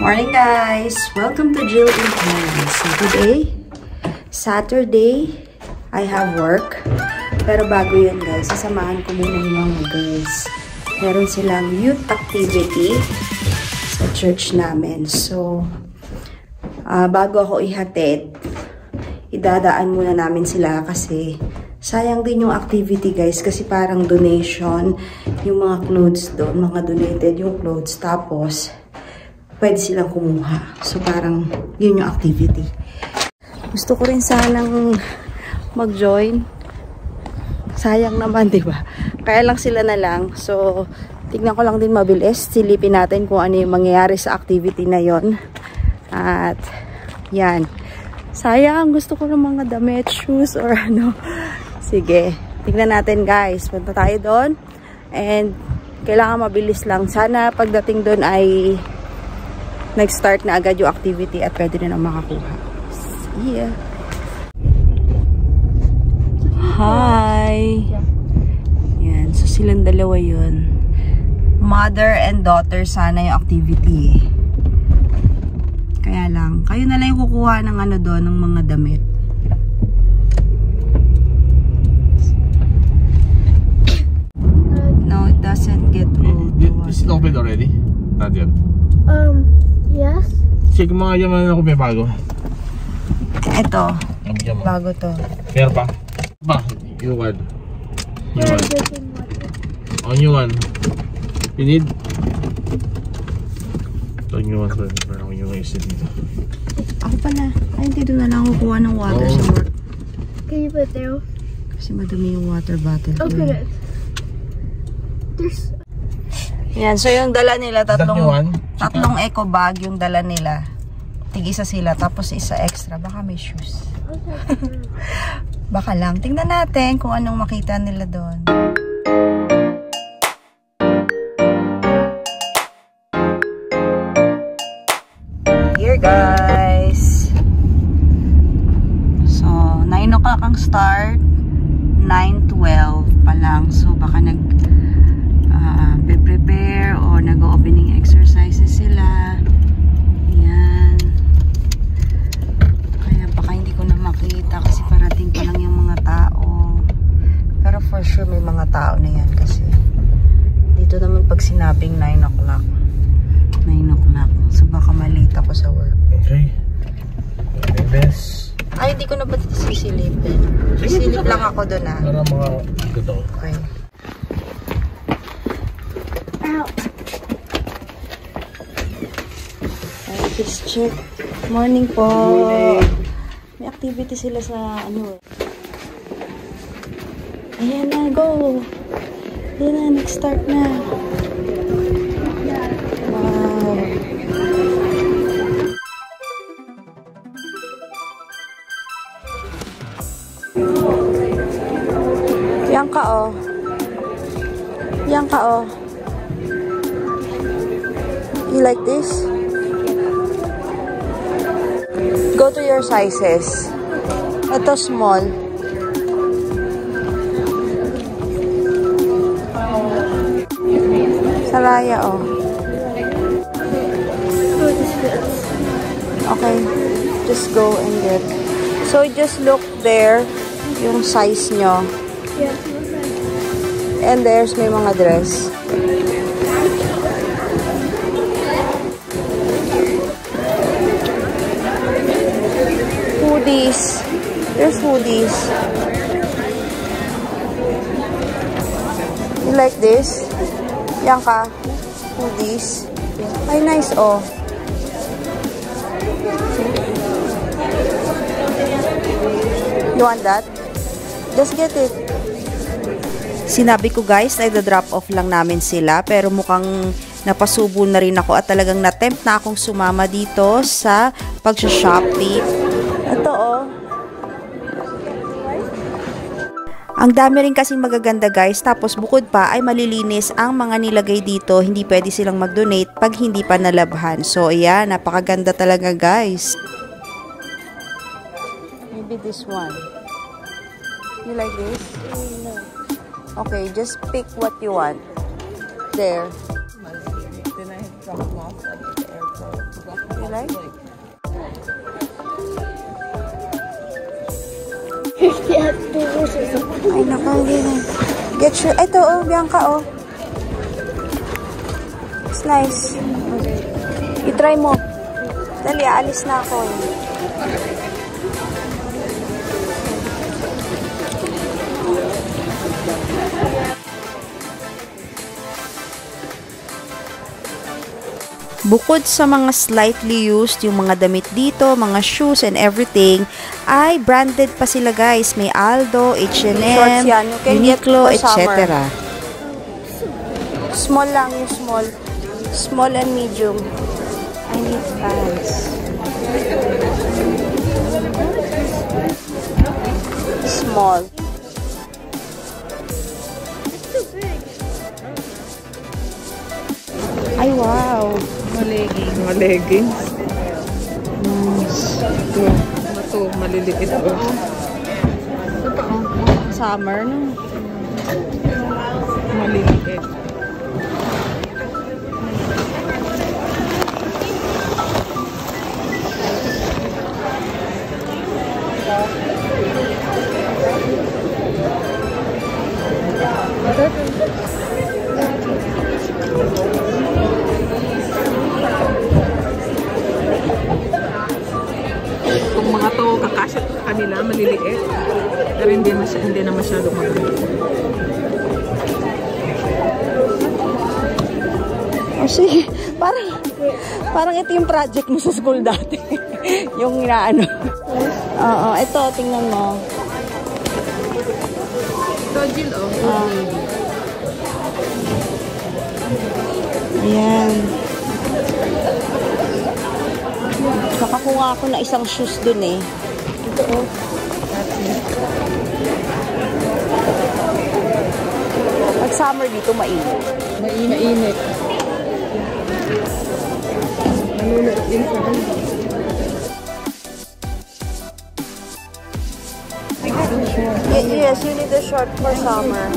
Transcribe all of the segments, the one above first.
Morning guys! Welcome to Jill in Town. So today, Saturday, I have work. Pero bago yun guys, sasamahan ko muna yung mga girls. Meron silang youth activity sa church namin. So, bago ako ihatid, idadaan muna namin sila kasi sayang din yung activity guys kasi parang donation yung mga clothes doon, mga donated yung clothes. Tapos, pwede silang kumuha. So, parang yun yung activity. Gusto ko rin sanang mag-join. Sayang naman, di ba? Kaya lang sila na lang. So, tignan ko lang din mabilis. Silipin natin kung ano yung mangyayari sa activity na yon. At, yan. Sayang, gusto ko ng mga damit, shoes, or ano. Sige, tignan natin guys. Punta tayo doon. And, kailangan mabilis lang. Sana pagdating doon ay nag-start na agad yung activity at pwede na makakuha. See ya! Hi! Yan. So, silang dalawa yun. Mother and daughter sana yung activity eh. Kaya lang, kayo na lang yung kukuha ng ano doon, ng mga damit. No, it doesn't get old. Is it open already? Not yet. Yes. Check mga yaman ako may bago. Ito. Bago to. Meron pa? Ba? New one. New one. Oh, new one. You need? Ito new one. Meron ako new one isa dito. Ako pala. Ay, hindi doon na lang kukuha ng water sa work. Can you put there? Kasi madumi yung water bottle. Okay. There's... Yan, so yung dala nila, tatlong eco bag yung dala nila. Tig-isa sila, tapos isa extra. Baka may shoes. Okay. Baka lang. Tingnan natin kung anong makita nila doon. Here guys. So, 9 o'clock ang start. 9:12 pa lang. So, baka prepare o nag-opening exercises sila. Yan. Kaya baka hindi ko na makita kasi parating pa lang yung mga tao. Pero for sure may mga tao na yan kasi dito naman pag sinabing 9 o'clock. 9 o'clock. So baka malate ako sa work. Okay. Okay, best. Ay, hindi ko na ba sisilipin? Sisilip lang ako doon ah. Para mga dito. Okay. Just check. Morning po. Morning. May activity sila sa ano. Ayan na, go. Ayan na, nag-start na. Wow. Yan ka oh. Yan ka oh. You like this? Go to your sizes. Ito small. Saraya, oh. Okay. Just go and get. So, just look there. Yung size nyo. And there's may mga dress. Hoodies. There's hoodies. You like this? Yan ka. Hoodies. Ay, nice oh. You want that? Just get it. Sinabi ko guys, ay drop off lang namin sila. Pero mukhang napasubo na rin ako at talagang na-tempt na akong sumama dito sa pag-shopping. Ito oh. Ang dami rin kasing magaganda guys, tapos bukod pa ay malilinis ang mga nilagay dito, hindi pwede silang mag-donate pag hindi pa nalabhan. So ayan, napakaganda talaga guys. Maybe this one. You like this? No. Okay, just pick what you want. There. Then I dropped him off at the airport. You like? Ay, naku, get you. Ito, oh, Bianca, oh. It's nice. I-try mo. Dali, alis na ako. Bukod sa mga slightly used, yung mga damit dito, mga shoes and everything, ay branded pa sila guys. May Aldo, H&M, Uniqlo, etc. Small lang yung small. Small and medium. I need pants. Small. Ay, wow. Mga leggings. Nice. Ito, maliliit ito. Summer, no? Maliliit. Kung mga to kakasya kanila maliliit, pero hindi na masyado maganda. Oh, sige. Parang ito yung project mo sa school dati. Yung inaano. Oo, ito, tingnan mo. Ito, Jill, oh. Ayan. Nakakuha ako na isang shoes dun eh. Ito, oh. Pag summer dito, mainit. Mainit. Manunuot din sa Yes, you need a short for summer.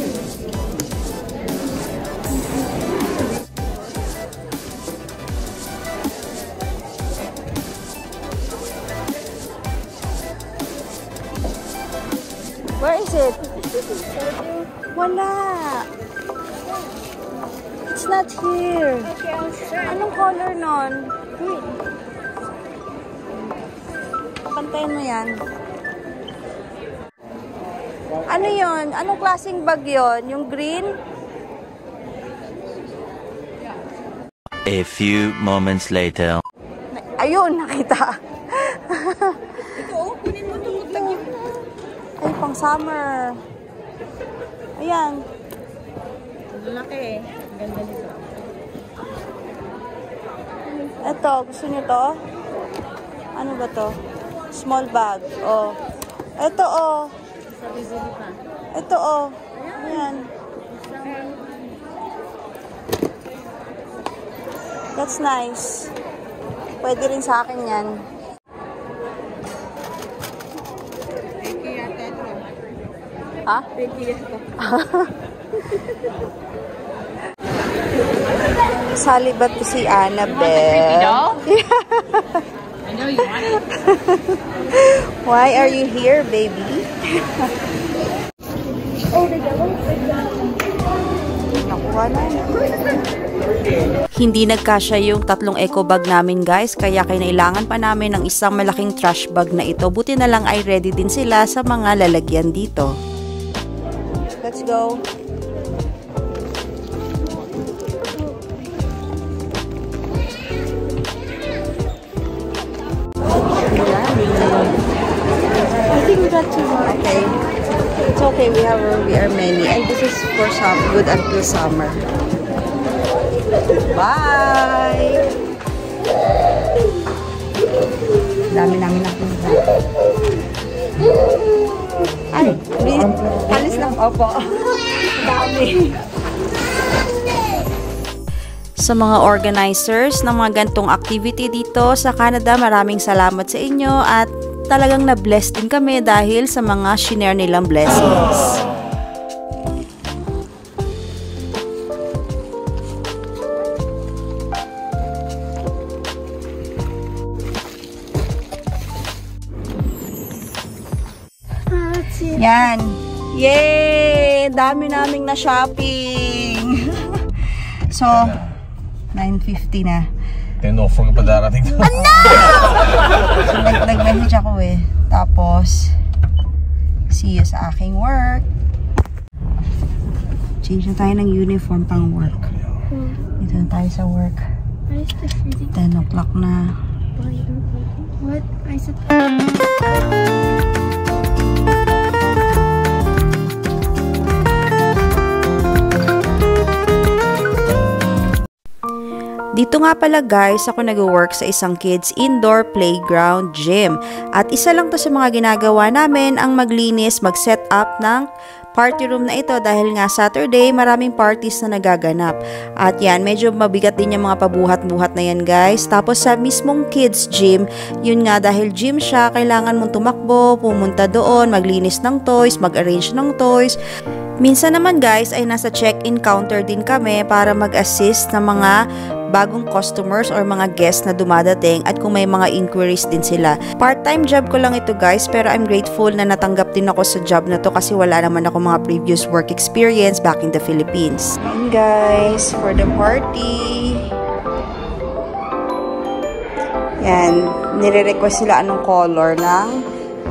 Where is it? Wala. It's not here. Anong color nun? Green. Pantayin mo yan. Ano yun? Anong klaseng bag yun? Yung green? A few moments later. Ayun, nakita. Ito, kunin mo ito. Ay, pang summer. Ayan. laki. Ganda nito. Ito, gusto niyo to? Ano ba to? Small bag. Oh. Ito, oh. Ito, oh. Ayan. That's nice. Pwede rin sa akin yan. Ha? Sali ba to si Annabelle? I know you want it. Why are you here, baby? Nakuha na. Hindi nagkasya yung 3 eco bag namin, guys, kaya kailangan pa namin ng isang malaking trash bag na ito. Buti na lang ay ready din sila sa mga lalagyan dito. Let's go. I think we got 2 more. Okay. It's okay. We are many. And this is for some good until summer. Bye! Dami namin napunta. Ay, alis lang. Opo. Dami. Sa mga organizers ng mga gantong activity dito sa Canada, maraming salamat sa inyo at talagang na-bless din kami dahil sa mga shinare nilang blessings. Yan. Yay! Dami naming na shopping. So, 9:50 na. 10:04 ka pa darating to. Ano? So, nag-message ako eh. Tapos, see you sa aking work. Change na tayo ng uniform pang work. Dito na tayo sa work. 10 o'clock na. What? I said. Dito nga pala guys, ako nag-work sa isang kids indoor playground gym. At isa lang to sa mga ginagawa namin ang maglinis, mag-set up ng party room na ito dahil nga Saturday maraming parties na nagaganap. At yan, medyo mabigat din yung mga pabuhat-buhat na yan guys. Tapos sa mismong kids gym, yun nga dahil gym siya, kailangan mong tumakbo, pumunta doon, maglinis ng toys, mag-arrange ng toys. Minsan naman guys ay nasa check-in counter din kami para mag-assist ng mga bagong customers or mga guests na dumadating at kung may mga inquiries din sila. Part-time job ko lang ito guys, pero I'm grateful na natanggap din ako sa job na to kasi wala naman ako mga previous work experience back in the Philippines. And guys, for the party. Yan, nire-request sila anong color ng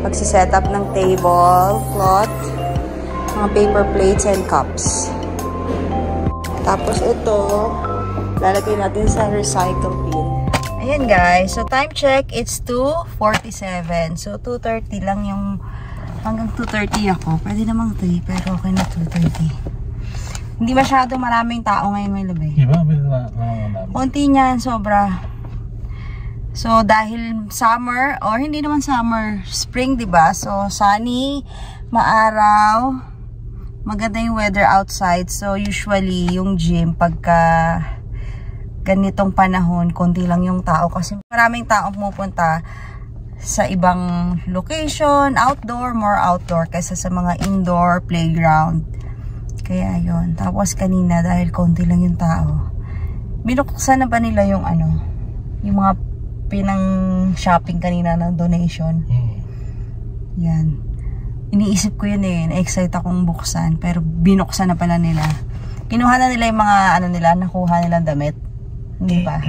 pagsiset up ng table, cloth, mga paper plates and cups. Tapos ito, lalagay natin sa recycle bin. Ayan guys, so time check, it's 2:47. So 2:30 lang yung, hanggang 2:30 ako. Pwede namang 3, pero okay na 2:30. Hindi masyado maraming tao ngayon may labi. Diba? Konti niyan, sobra. So dahil summer, or hindi naman summer, spring diba? So sunny, maaraw, maganda yung weather outside. So usually yung gym pagka ganitong panahon, konti lang yung tao kasi maraming tao pumupunta sa ibang location, outdoor, more outdoor kaysa sa mga indoor playground. Kaya yun. Tapos kanina dahil konti lang yung tao, binuksan na ba nila yung ano, yung mga pinang shopping kanina ng donation? Yan. Iniisip ko yun eh, na-excite akong buksan, pero binuksan na pala nila. Kinuha na nila yung mga ano nila, nakuha nilang damit. Hindi ba?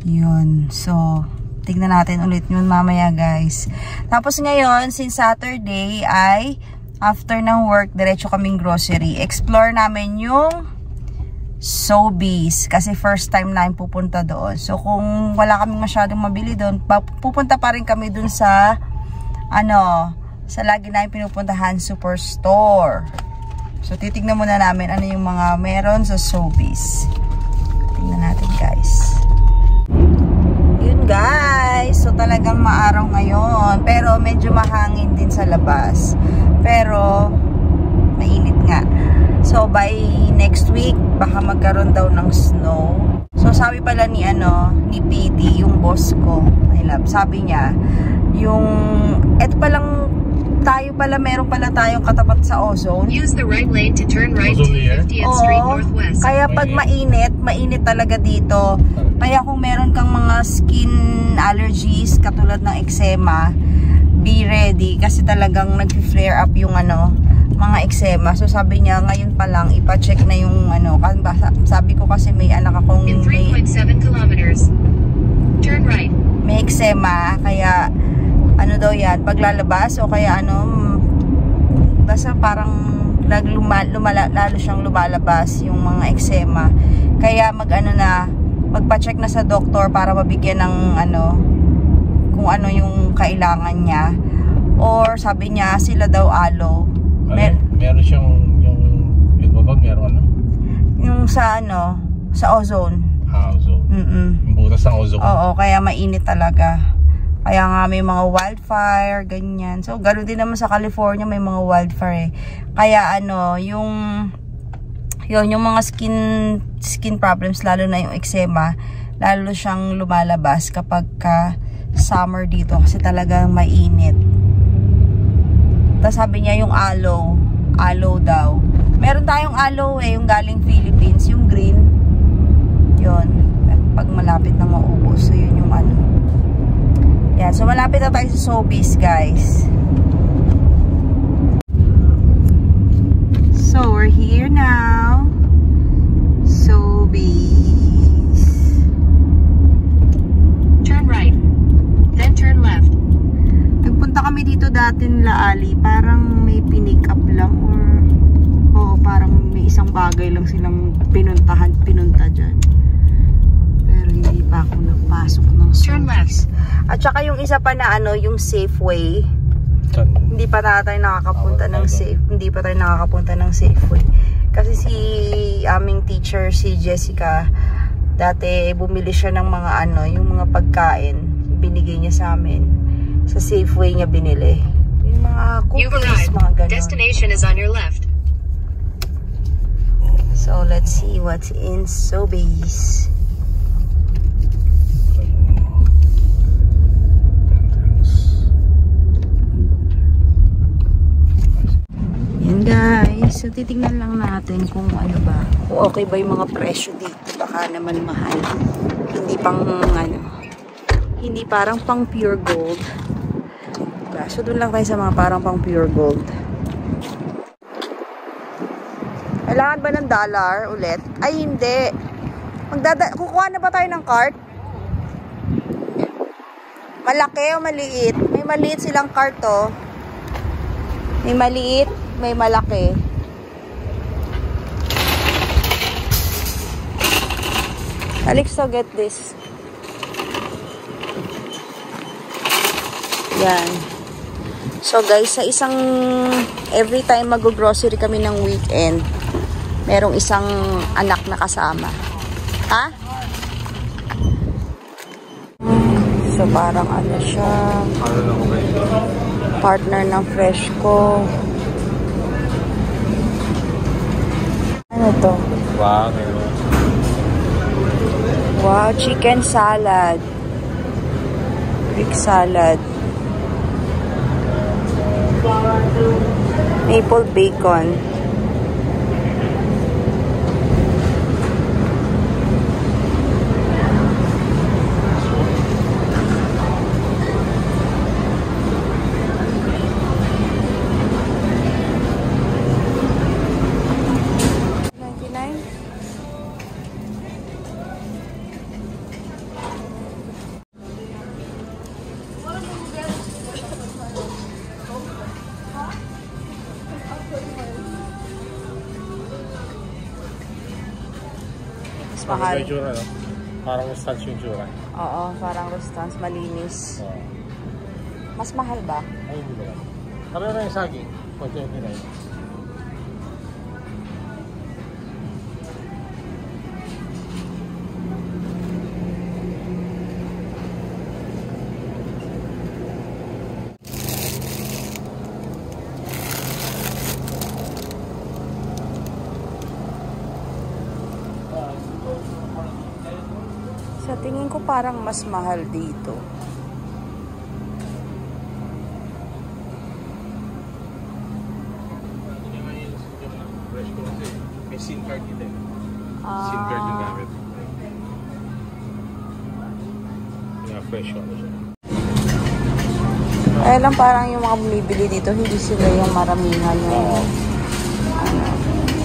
Yun. So, tignan natin ulit yun mamaya guys. Tapos ngayon, since Saturday ay after ng work, diretso kaming grocery. Explore namin yung Sobeys. Kasi first time namin pupunta doon. So, kung wala kaming masyadong mabili doon, pupunta pa rin kami doon sa ano, sa lagi namin pinupuntahan Superstore. So, titignan muna namin ano yung mga meron sa Sobeys. Tingnan natin guys. Yun guys. So talagang maaraw ngayon. Pero medyo mahangin din sa labas. Pero mainit nga. So by next week, baka magkaroon daw ng snow. So sabi pala ni PD, yung boss ko, I love, sabi niya, yung, eto palang tayo pala, meron pala tayong katapat sa ozone. Use the right lane to turn right to 50th Street Northwest. Kaya pag mainit talaga dito. Kaya kung meron kang mga skin allergies, katulad ng eczema, be ready. Kasi talagang nag-flare up yung mga eczema. So sabi niya, ngayon pa lang, ipa-check na yung sabi ko kasi may anak akong in 3.7 kilometers. Turn right. May eczema, kaya daw yan, paglalabas o kaya basta parang lalo siyang lumalabas yung mga eczema. Kaya magpa-check na sa doktor para mabigyan ng kung ano yung kailangan niya. Or sabi niya, sila daw aloe. Meron siyang yung babag, meron yung sa sa ozone. Ozone. Yung butas ng ozone. Oo, kaya mainit talaga. Kaya nga may mga wildfire, ganyan. So, gano'n din naman sa California, may mga wildfire eh. Kaya yung mga skin problems, lalo na yung eczema, lalo siyang lumalabas kapag summer dito kasi talagang mainit. Tapos sabi niya yung aloe daw. Meron tayong aloe yung galing Philippines, yung green. Yun, pag malapit na maubos. So, yun yung yan. So, malapit na tayo sa Sobeys, guys. here now. Sobeys. Turn right. Then turn left. Nagpunta kami dito dati nila Ali. Parang may pinick up lang or parang may isang bagay lang silang pinunta dyan. Pero hindi pa ako napasok ng Sobeys. At saka yung isa pa na ano, yung Safeway. Hindi pa tayo nakakapunta ng Safeway. Kasi si aming teacher, si Jessica, dati bumili siya ng mga ano, yung mga pagkain, binigay niya sa amin. Sa Safeway niya binili. Yung mga cookies, mga ganun. Destination is on your left. So, let's see what's in Sobeys. Yan guys. So, titignan lang natin kung ano ba. Kung okay ba yung mga presyo dito. Baka naman mahal. Hindi pang ano. Hindi parang pang pure gold. Diba? So, dun lang tayo sa mga parang pang pure gold. Kailangan ba ng dollar ulit? Ay, hindi. Kukuha na ba tayo ng cart? Malaki o maliit? May maliit silang cart, oh. May maliit, may malaki. Alexa, get this. Yan. So, guys, sa isang every time mag-grocery kami ng weekend, merong isang anak na kasama. Ha? So, parang ano siya. Partner ng Freshco. Ano to? Wow, chicken salad. Greek salad. Maple bacon. Mahal. Parang Rustans yung tsura. Oo, parang Rustans. Malinis. Mas mahal ba? Ay, hindi ba lang. Kami na yung saging. 429. Sa tingin ko parang mas mahal dito. May SIM card dito. SIM card yung gamit. Yeah, fresh one siya. Kaya lang parang yung mga bumibili dito, hindi sila yung maramihan yung ano.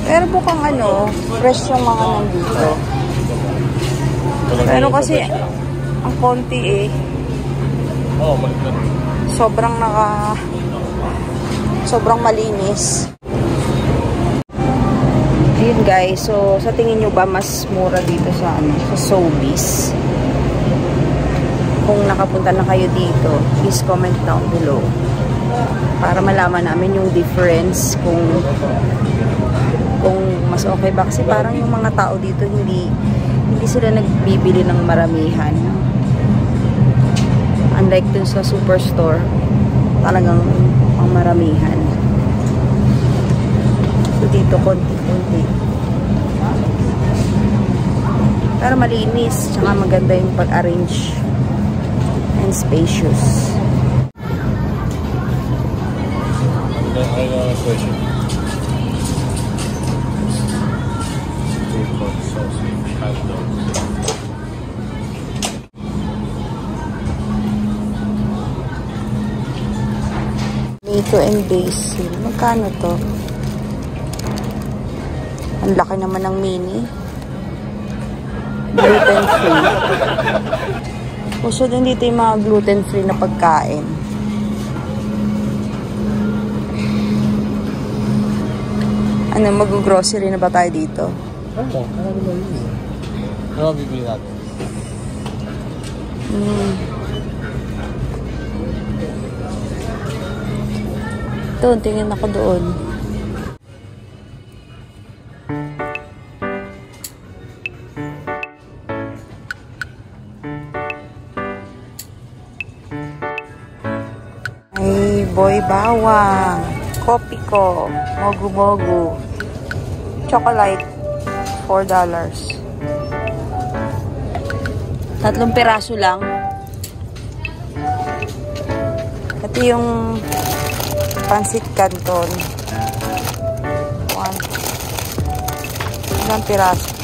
Pero bukang ano, fresh yung mga nandito. Pero kasi, ang konti eh. Oo, malignan. Sobrang malinis. Yun guys, so sa tingin nyo ba mas mura dito sa Sobeys? Kung nakapunta na kayo dito, please comment down below. Para malaman namin yung difference kung mas okay ba. Kasi parang yung mga tao dito hindi sila nagbibili ng maramihan. Unlike dun sa superstore, talagang ang maramihan. So dito konti-konti. Pero malinis, tsaka maganda yung pag-arrange and spacious. I got a question. Tomato and basil. Magkano to? Ang laki naman ng mini. Gluten-free. Puso din dito yung mga gluten-free na pagkain. Ano, mag-grocery na ba tayo dito? Oo, ano bibili natin? Doon, tingin ako doon. Ay, boy bawang. Kopi ko. Mogu-mogu. Chocolate. $4. 3 piraso lang. Ito yung Pansit Canton. 1. Ilang piraso?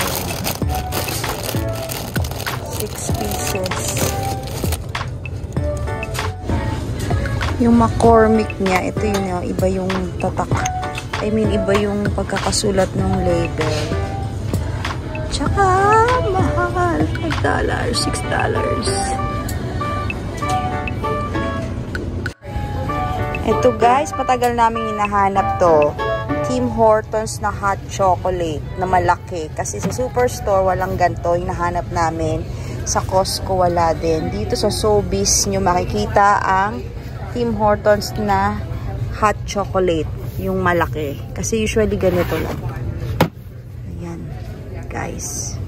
6 pieces. Yung McCormick niya, ito yun, iba yung tatak. I mean, iba yung pagkakasulat ng label. Tsaka, mahal. $5, $6. Ito guys, matagal namin hinahanap to. Tim Hortons na hot chocolate na malaki. Kasi sa Superstore, walang ganito. Hinahanap namin. Sa Costco, wala din. Dito sa Sobeys nyo makikita ang Tim Hortons na hot chocolate. Yung malaki. Kasi usually ganito lang. Ayan. Guys.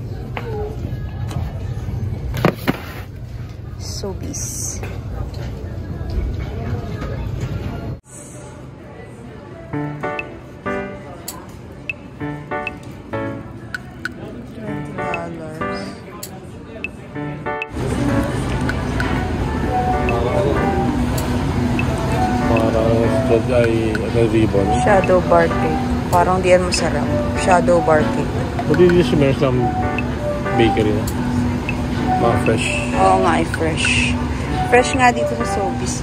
Sobeys. Ay, ribbon. Shadow bar cake. Parang di yan masarap. Shadow bar cake. Pwede din siya meron sa bakery na. Mga fresh. Oo nga, ay fresh. Fresh nga dito sa Sobeys.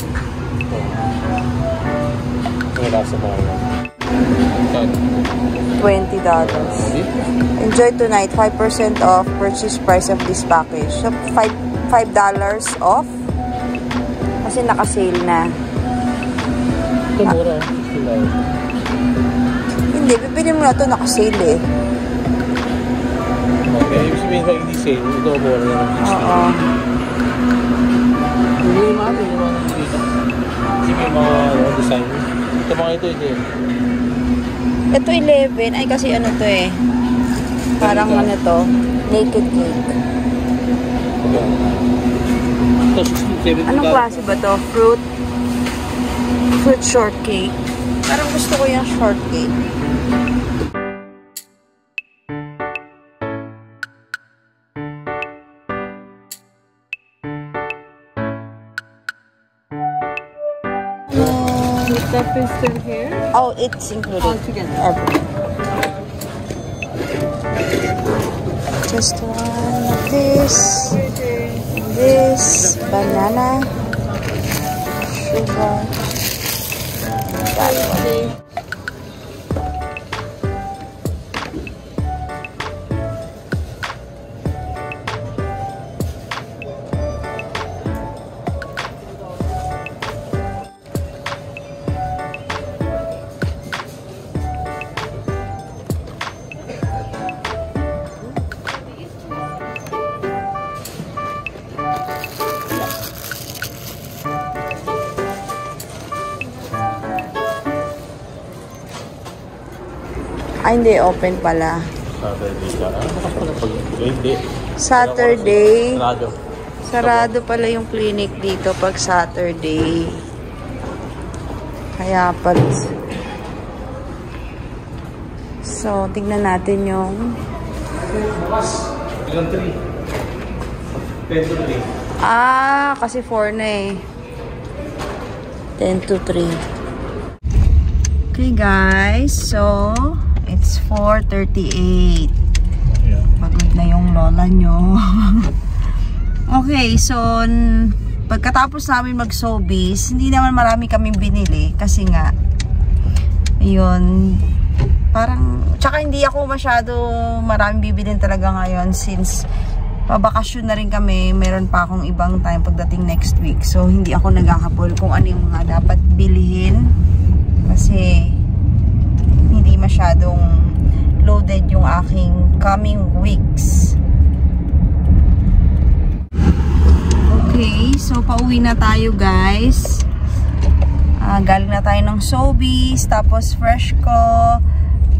Wala sa mga $20. Enjoy tonight. 5% off purchase price of this package. So, $5 off. Kasi naka-sale na. Ito mura. Hindi, bibili mo na ito. Naka-sale eh. Okay, ibig sabihin pag hindi sale, ito mura na. Oo. Hindi yung mga dito. Hindi yung mga design. Ito mga ito. Ito 11. Ay, kasi ano to eh. Parang ano to. Naked cake. Anong klase ba to? Fruit shortcake. Parang gusto ko yung shortcake. Stuff is still here? Oh, it's included. All together. Everything. Just one of this. This banana. Sugar. That one. Ay, hindi. Open pala. Saturday ka. Hindi. Saturday. Sarado. Sarado pala yung clinic dito pag Saturday. Kaya pala. So, tignan natin yung... Ilang 3? 10 to 3. Ah, kasi 4 na eh. 10 to 3. Okay guys, so it's 4:38. Yeah. Pagod na yung lola nyo. Okay, so pagkatapos namin mag-Sobeys, hindi naman marami kaming binili kasi nga ayun, Parang, tsaka hindi ako masyado maraming bibilin talaga ngayon since pabakasyon na rin kami. Meron pa akong ibang time pagdating next week. So, hindi ako nagkakapol kung ano yung mga dapat bilhin. Kasi, hindi masyadong loaded yung aking coming weeks. Okay, so pauwi na tayo guys. Galing na tayo ng Sobeys, tapos Freshco.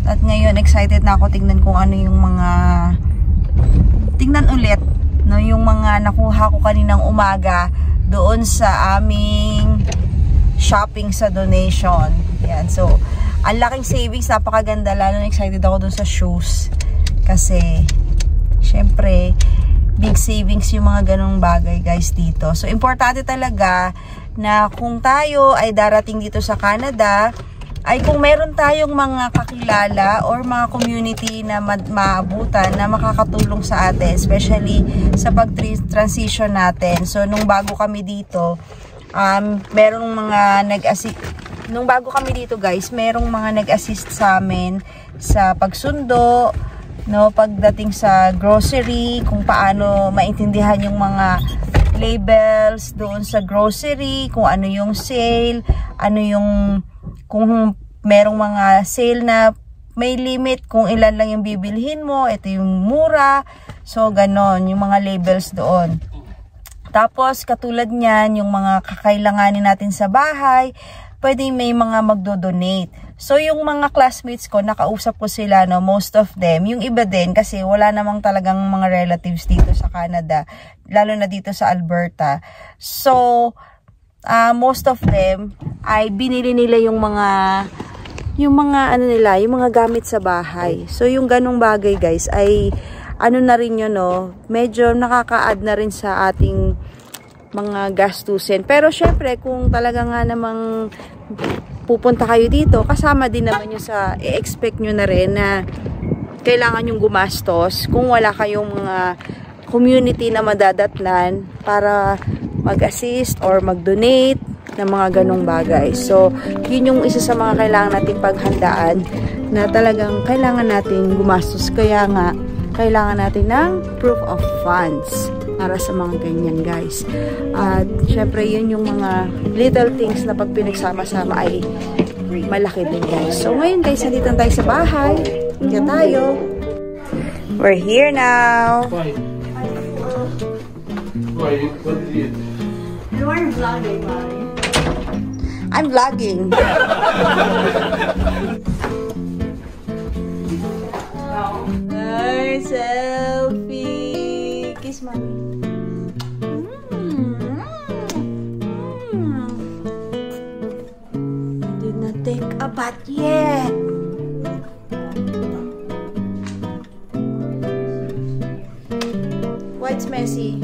At ngayon, excited na ako tingnan kung ano yung mga tingnan ulit, no, yung mga nakuha ko kaninang umaga doon sa aming shopping sa donation. Yan, so, ang laking savings, napakaganda, lalo na excited ako doon sa shoes. Kasi, syempre, big savings yung mga ganong bagay, guys, dito. So, importante talaga na kung tayo ay darating dito sa Canada, ay kung meron tayong mga kakilala or mga community na maabutan na makakatulong sa atin, especially sa pag-transition natin. So, nung bago kami dito, merong mga nung bago kami dito guys, merong mga nag-assist sa amin sa pagsundo, no, pagdating sa grocery, kung paano maintindihan yung mga labels doon sa grocery, kung ano yung sale, ano yung kung merong mga sale na may limit kung ilan lang yung bibilhin mo, ito yung mura. So, ganon, yung mga labels doon. Tapos, katulad niyan, yung mga kakailanganin natin sa bahay, pwede may mga magdo-donate. So, yung mga classmates ko, nakausap ko sila, no, most of them. Yung iba din, kasi wala namang talagang mga relatives dito sa Canada, lalo na dito sa Alberta. So, most of them ay binili nila yung mga ano nila, yung mga gamit sa bahay. So yung ganong bagay guys ay ano na rin yun, no, medyo nakaka-add na rin sa ating mga gastusin. Pero syempre kung talaga nga namang pupunta kayo dito, kasama din naman yung sa i-expect nyo na rin na kailangan yung gumastos kung wala kayong mga community na madadatnan para mag-assist or mag-donate ng mga ganong bagay. So, yun yung isa sa mga kailangan natin paghandaan na talagang kailangan natin gumastos. Kaya nga, kailangan natin ng proof of funds para sa mga ganyan, guys. At, syempre, yun yung mga little things na pag pinagsama-sama ay malaki din, guys. So, ngayon, guys, nandito tayo sa bahay. Kaya tayo. We're here now. You are vlogging, Mommy. I'm vlogging. Nice selfie. Kiss Mommy. Did not take a bath yet. Why it's messy?